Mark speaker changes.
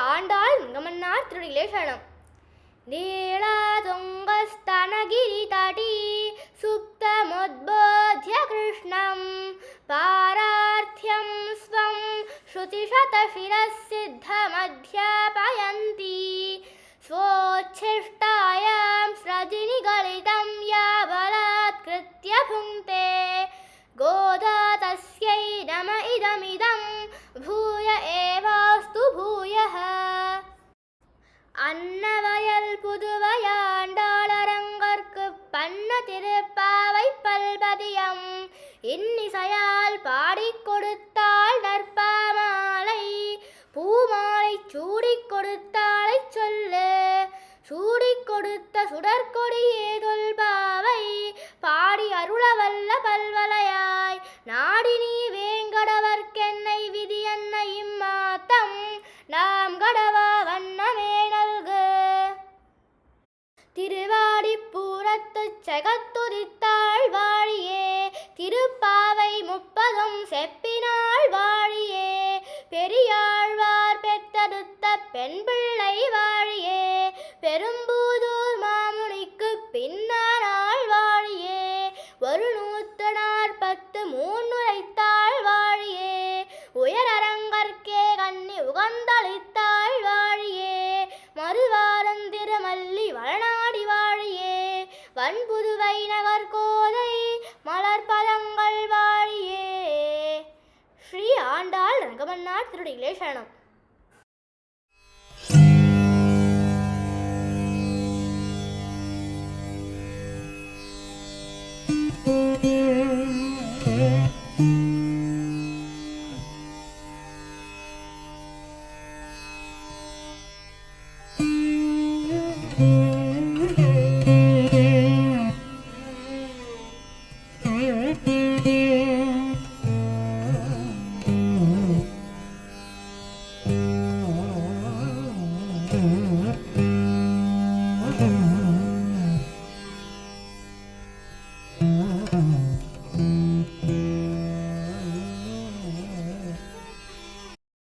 Speaker 1: ஆண்டாள் ரங்கமன்னார் திருடிகளே சரணம். नीलातुङ्गस्तनगिरितटी सुप्तमुद्बोध्य कृष्णं पारार्थ्यं स्वं श्रुतिशतशिरःसिद्धमध्यापयन्ती स्वोच्छिष्टायां स्रजिनिगलितं या बलात्कृत्य भुङ्क्ते गोदा तस्यै नम इदमिदं भूय एवास्तु भूयः. அன்னவயல் புதுவையாண்டாளரங்கற்கு பண்ண திருப்பாவை பல்பதியம் இன்னிசையால் பாடிக் கொடுத்தாள் நற்பாமாலை. பூமாலை சூடிக் கொடுத்தாளை சொல்லு, சூடிக் கொடுத்த சுடற்கொடியே தொல்பாவை பாடி அருளவல்ல பல்வலையாய். நாடினி வேங்கடவர்க்கென்னை விதி என்ன இம்மாத்தம் நாம் கடவா வண்ணமே நல்கு. திருவாடிப்பூரத்துச் செகத்துதித்தாள் வாழியே, திருப்பாவை 30 செப்பினாள் வாழியே. பெரியாழ்வார் பெற்றெடுத்த பெண் பிள்ளை வாழியே, பெரும்பூதூர் மாமுனிக்கு பின்னானாள் வாழியே. 143 உரைத்தாள் வாழியே, உயரரங்கற்கே கண்ணி உகந்தளித்தாள் வாழியே. மறுவாரந்திருமல்லி வளநாடி வாழியே, வன்புதுவை நகர் கோதை மலர்பதங்கள் வாழியே. ஸ்ரீ ஆண்டாள் ரங்கமன்னார் திருடிகளே சரணம்.